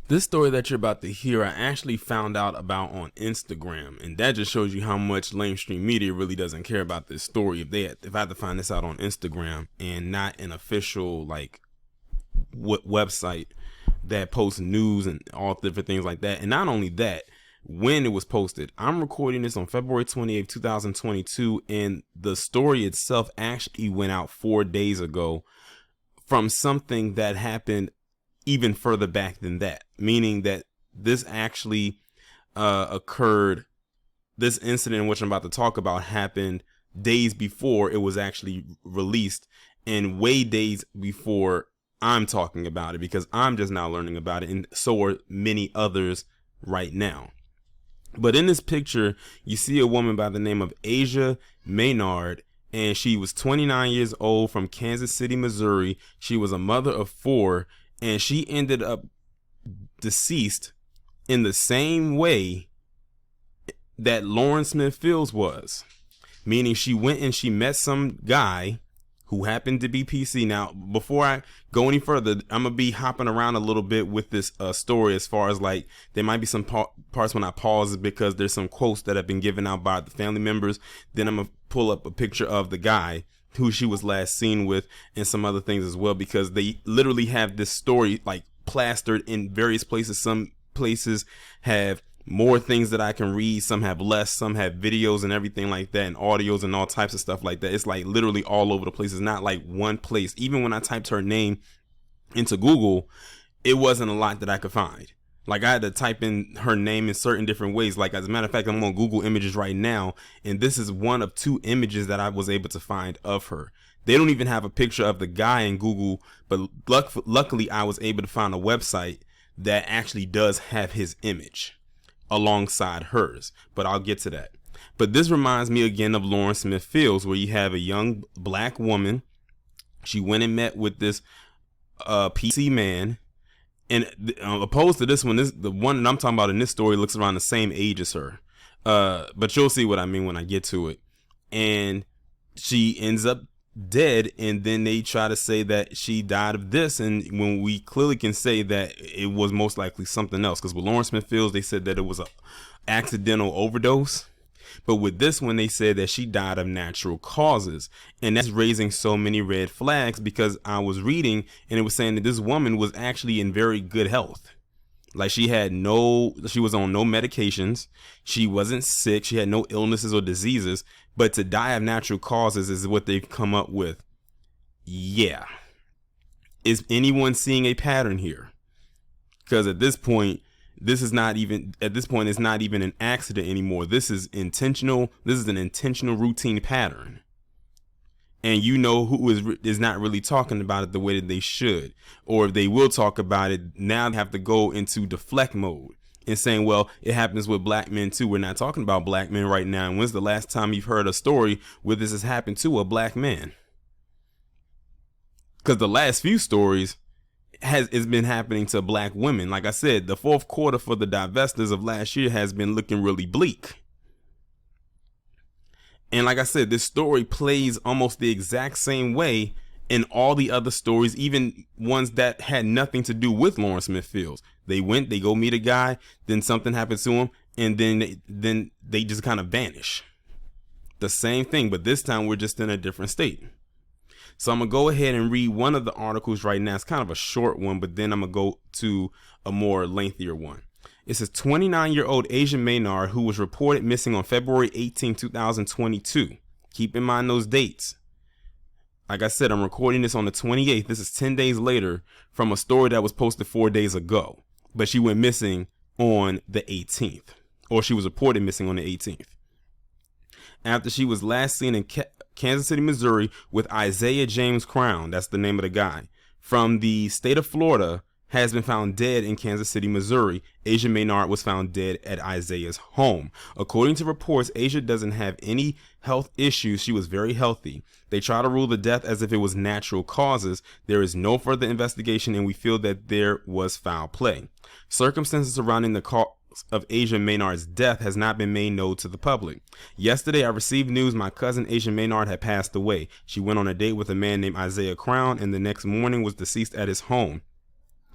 This story that you're about to hear, I actually found out about on Instagram, and that just shows you how much mainstream media really doesn't care about this story. If I had to find this out on Instagram and not an official website that posts news and all different things like that, and not only that, when it was posted, I'm recording this on February 28th, 2022, and the story itself actually went out 4 days ago from something that happened even further back than that, meaning that this actually occurred. This incident in which I'm about to talk about happened days before it was actually released, and way days before I'm talking about it, because I'm just now learning about it, and so are many others right now. But in this picture, you see a woman by the name of Asia Maynard, and she was 29 years old from Kansas City, Missouri. She was a mother of 4, and she ended up deceased in the same way that Lauren Smith Fields was, meaning she went and she met some guy who happened to be PC. Now, before I go any further, I'm gonna be hopping around a little bit with this story, as far as like there might be some parts when I pause because there's some quotes that have been given out by the family members. Then I'm gonna pull up a picture of the guy who she was last seen with, and some other things as well, because they literally have this story like plastered in various places. Some places have more things that I can read, some have less, some have videos and everything like that, and audios and all types of stuff like that. It's like literally all over the place. It's not like one place. Even when I typed her name into Google, it wasn't a lot that I could find. Like, I had to type in her name in certain different ways. Like, as a matter of fact, I'm on Google Images right now, and this is one of 2 images that I was able to find of her. They don't even have a picture of the guy in Google, but luckily I was able to find a website that actually does have his image alongside hers, but I'll get to that. But this reminds me again of Lauren Smith Fields, where you have a young black woman. She went and met with this PC man. And opposed to this one, the one that I'm talking about in this story looks around the same age as her. But you'll see what I mean when I get to it. And she ends up dead, and then they try to say that she died of this, and when we clearly can say that it was most likely something else, because with Lauren Smith Fields, they said that it was a accidental overdose. But with this one, they said that she died of natural causes. And that's raising so many red flags, because I was reading and it was saying that this woman was actually in very good health. Like, she was on no medications. She wasn't sick. She had no illnesses or diseases. But to die of natural causes is what they've come up with. Yeah. Is anyone seeing a pattern here? Because at this point, it's not even an accident anymore. This is intentional. This is an intentional routine pattern. And you know who is not really talking about it the way that they should. Or if they will talk about it, now they have to go into deflect mode and saying, well, it happens with black men too. We're not talking about black men right now. And when's the last time you've heard a story where this has happened to a black man? Because the last few stories it's been happening to black women. Like I said, the 4th quarter for the divestors of last year has been looking really bleak. And like I said, this story plays almost the exact same way in all the other stories, even ones that had nothing to do with Lauren Smith Fields. They go meet a guy, then something happens to him, and then they just kind of vanish. The same thing, but this time we're just in a different state. So I'm going to go ahead and read one of the articles right now. It's kind of a short one, but then I'm going to go to a more lengthier one. It says 29-year-old Asia Maynard, who was reported missing on February 18, 2022. Keep in mind those dates. Like I said, I'm recording this on the 28th. This is 10 days later from a story that was posted 4 days ago. But she went missing on the 18th. Or she was reported missing on the 18th. After she was last seen in Kansas City, Missouri with Isaiah James Crown, that's the name of the guy, from the state of Florida, has been found dead in Kansas City, Missouri. Asia Maynard was found dead at Isaiah's home. According to reports, Asia doesn't have any health issues. She was very healthy. They try to rule the death as if it was natural causes. There is no further investigation, and we feel that there was foul play. Circumstances surrounding the cause of Asia Maynard's death has not been made known to the public. Yesterday, I received news my cousin Asia Maynard had passed away. She went on a date with a man named Isaiah Crown, and the next morning was deceased at his home.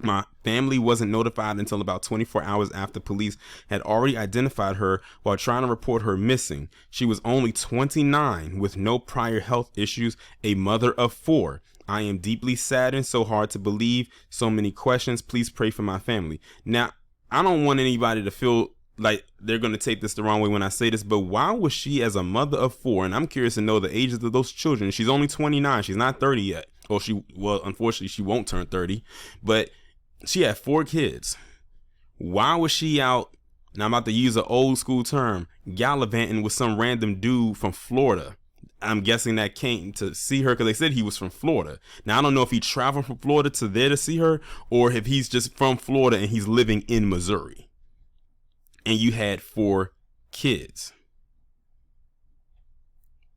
My family wasn't notified until about 24 hours after police had already identified her while trying to report her missing. She was only 29 with no prior health issues, a mother of 4. I am deeply saddened, so hard to believe, so many questions. Please pray for my family. Now, I don't want anybody to feel like they're going to take this the wrong way when I say this, but why was she, as a mother of 4, and I'm curious to know the ages of those children. She's only 29. She's not 30 yet. Well, unfortunately, she won't turn 30, but she had 4 kids. Why was she out, now I'm about to use an old school term, gallivanting with some random dude from Florida? I'm guessing that came to see her because they said he was from Florida. Now, I don't know if he traveled from Florida to there to see her, or if he's just from Florida and he's living in Missouri. And you had 4 kids.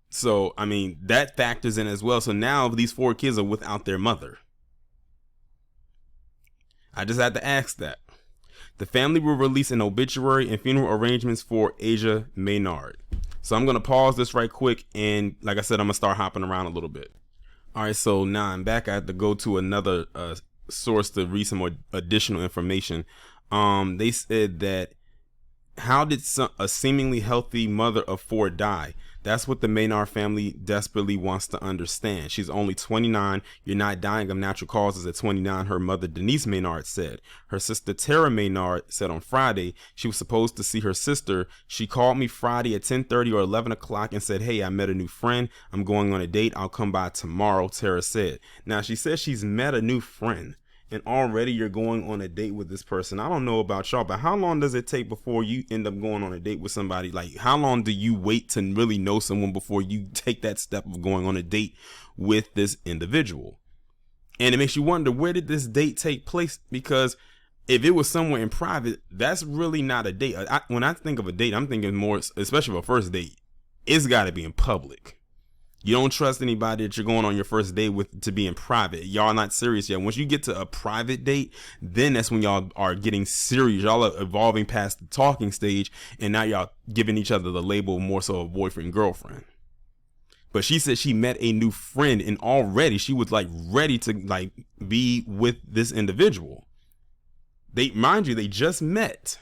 So, I mean, that factors in as well. So now these 4 kids are without their mother. I just had to ask that. The family will release an obituary and funeral arrangements for Asia Maynard. So I'm going to pause this right quick. And like I said, I'm going to start hopping around a little bit. All right. So now I'm back. I had to go to another source to read some more additional information. They said that, how did a seemingly healthy mother of 4 die? That's what the Maynard family desperately wants to understand. She's only 29. You're not dying of natural causes at 29, her mother Denise Maynard said. Her sister Tara Maynard said on Friday she was supposed to see her sister. She called me Friday at 10:30 or 11 o'clock and said, "Hey, I met a new friend. I'm going on a date. I'll come by tomorrow," Tara said. Now, she says she's met a new friend, and already you're going on a date with this person. I don't know about y'all, but how long does it take before you end up going on a date with somebody? Like, how long do you wait to really know someone before you take that step of going on a date with this individual? And it makes you wonder, where did this date take place? Because if it was somewhere in private, that's really not a date. When I think of a date, I'm thinking more, especially for a first date, it's got to be in public. You don't trust anybody that you're going on your first date with to be in private. Y'all not serious yet. Once you get to a private date, then that's when y'all are getting serious. Y'all are evolving past the talking stage, and now y'all giving each other the label more so of boyfriend, girlfriend. But she said she met a new friend, and already she was like ready to like be with this individual. Mind you, they just met.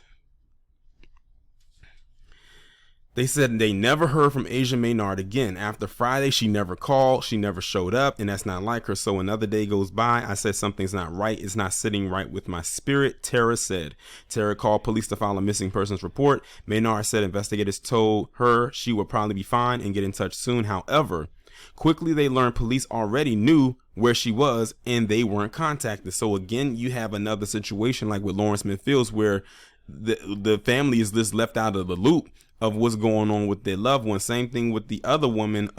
They said they never heard from Asia Maynard again. After Friday, she never called. She never showed up, and that's not like her. So another day goes by. I said something's not right. It's not sitting right with my spirit, Tara said. Tara called police to file a missing persons report. Maynard said investigators told her she would probably be fine and get in touch soon. However, quickly they learned police already knew where she was and they weren't contacted. So again, you have another situation like with Lawrence Smith Fields, where the family is just left out of the loop of what's going on with their loved one. Same thing with the other woman,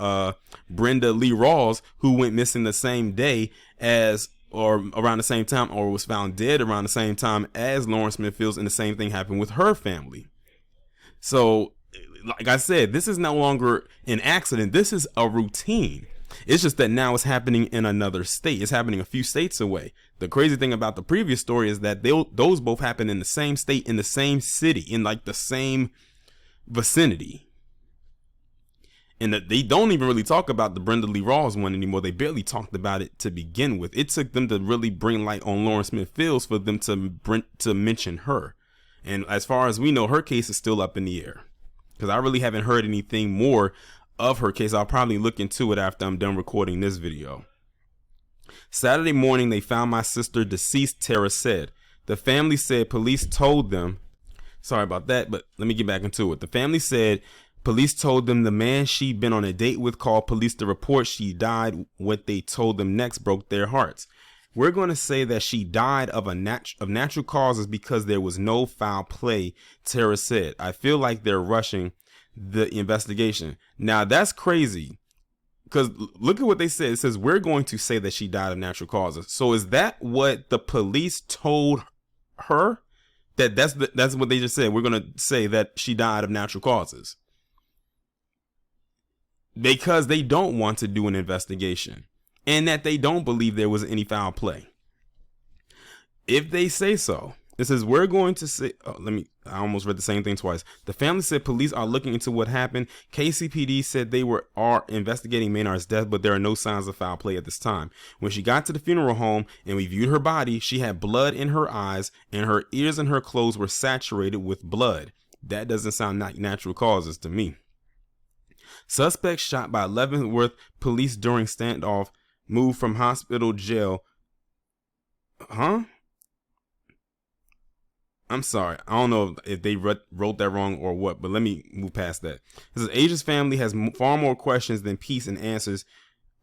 Brenda Lee Rawls, who went missing the same day as, or around the same time, or was found dead around the same time as Lawrence Smith Fields, and the same thing happened with her family. So, like I said, this is no longer an accident. This is a routine. It's just that now it's happening in another state. It's happening a few states away. The crazy thing about the previous story is that those both happened in the same state, in the same city, in like the same vicinity. And they don't even really talk about the Brenda Lee Rawls one anymore. They barely talked about it to begin with. It took them to really bring light on Lawrence Smith Fields for them to mention her. And as far as we know, her case is still up in the air, because I really haven't heard anything more of her case. I'll probably look into it after I'm done recording this video. Saturday morning, they found my sister deceased, Tara said. The family said police told them, sorry about that, but let me get back into it. The family said police told them the man she'd been on a date with called police to report she died. What they told them next broke their hearts. We're going to say that she died of natural causes because there was no foul play, Tara said. I feel like they're rushing the investigation. Now, that's crazy, because look at what they said. It says, we're going to say that she died of natural causes. So is that what the police told her? That's what they just said. We're going to say that she died of natural causes, because they don't want to do an investigation, and that they don't believe there was any foul play. If they say so, It says, we're going to say, oh, I almost read the same thing twice. The family said police are looking into what happened. KCPD said they are investigating Maynard's death, but there are no signs of foul play at this time. When she got to the funeral home and we viewed her body, she had blood in her eyes and her ears and her clothes were saturated with blood. That doesn't sound like natural causes to me. Suspect shot by Leavenworth police during standoff, moved from hospital jail. I'm sorry. I don't know if they wrote that wrong or what, but let me move past that. It says Asia's family has far more questions than peace, and answers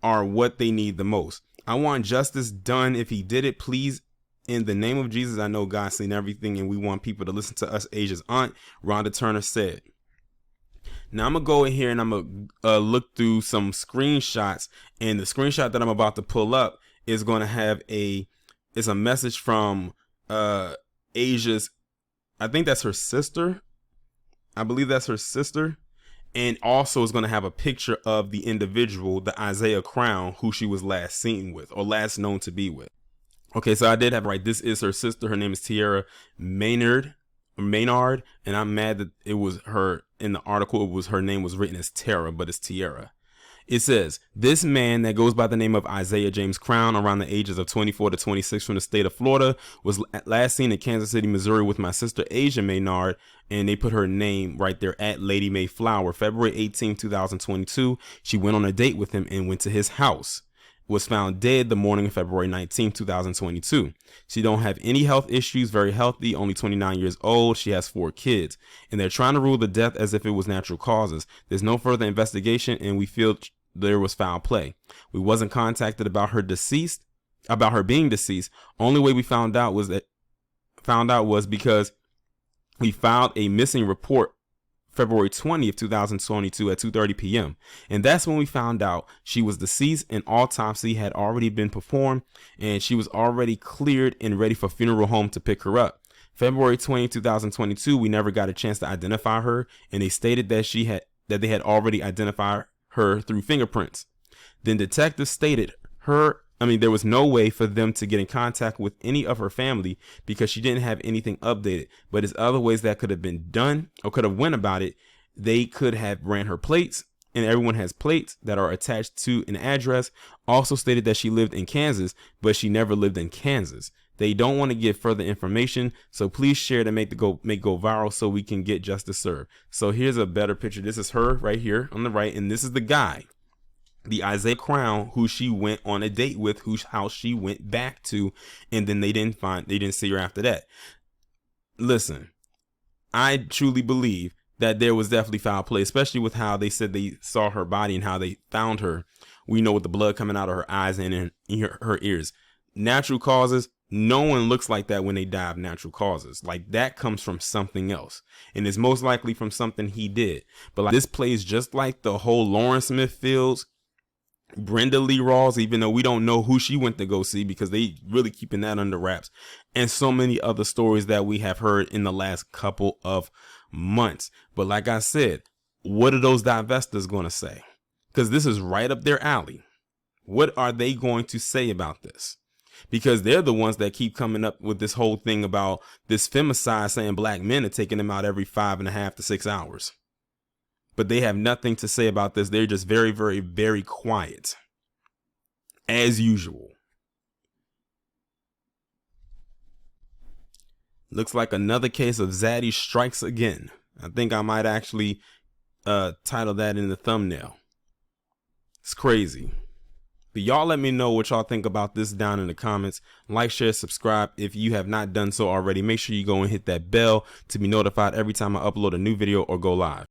are what they need the most. I want justice done. If he did it, please, in the name of Jesus. I know God's seen everything, and we want people to listen to us. Asia's aunt, Rhonda Turner, said. Now I'm gonna go in here and I'm gonna look through some screenshots, and the screenshot that I'm about to pull up is going to have it's a message from Asia's, I think that's her sister. I believe that's her sister. And also is going to have a picture of the individual, the Isaiah Crown, who she was last seen with or last known to be with. Okay, so I did have right. This is her sister. Her name is Tierra Maynard. And I'm mad that it was her in the article. Her name was written as Tara, but it's Tierra. It says, this man that goes by the name of Isaiah James Crown, around the ages of 24 to 26, from the state of Florida, was last seen in Kansas City, Missouri with my sister Asia Maynard, and they put her name right there at Lady Mayflower. February 18, 2022, she went on a date with him and went to his house. Was found dead the morning of February 19, 2022. She don't have any health issues, very healthy, only 29 years old. She has 4 kids, and they're trying to rule the death as if it was natural causes. There's no further investigation, and we feel there was foul play. We wasn't contacted about her being deceased. Only way we found out was because we filed a missing report February 20th, 2022 at 2:30 p.m. And that's when we found out she was deceased, and autopsy had already been performed, and she was already cleared and ready for funeral home to pick her up. February 20, 2022, we never got a chance to identify her, and they stated that they had already identified her through fingerprints. Then detectives stated there was no way for them to get in contact with any of her family because she didn't have anything updated. But there's other ways that could have been done or could have went about it. They could have ran her plates, and everyone has plates that are attached to an address. Also stated that she lived in Kansas, but she never lived in Kansas. They don't want to give further information, so please share to make go viral so we can get justice served. So here's a better picture. This is her right here on the right, and this is the guy, the Isaiah Crown, who she went on a date with, whose house she went back to, and then they didn't see her after that. Listen, I truly believe that there was definitely foul play, especially with how they said they saw her body and how they found her. We know with the blood coming out of her eyes and in her ears. Natural causes, no one looks like that when they die of natural causes. Like, that comes from something else, and it's most likely from something he did. But like, this plays just like the whole Lauren Smith Fields, Brenda Lee Rawls, even though we don't know who she went to go see because they really keeping that under wraps, and so many other stories that we have heard in the last couple of months. But like I said, what are those divestors going to say? Because this is right up their alley. What are they going to say about this? Because they're the ones that keep coming up with this whole thing about this femicide, saying black men are taking them out every 5.5 to 6 hours. But they have nothing to say about this. They're just very, very, very quiet, as usual. Looks like another case of Zaddy strikes again. I think I might actually title that in the thumbnail. It's crazy. But y'all let me know what y'all think about this down in the comments. Like, share, subscribe if you have not done so already. Make sure you go and hit that bell to be notified every time I upload a new video or go live.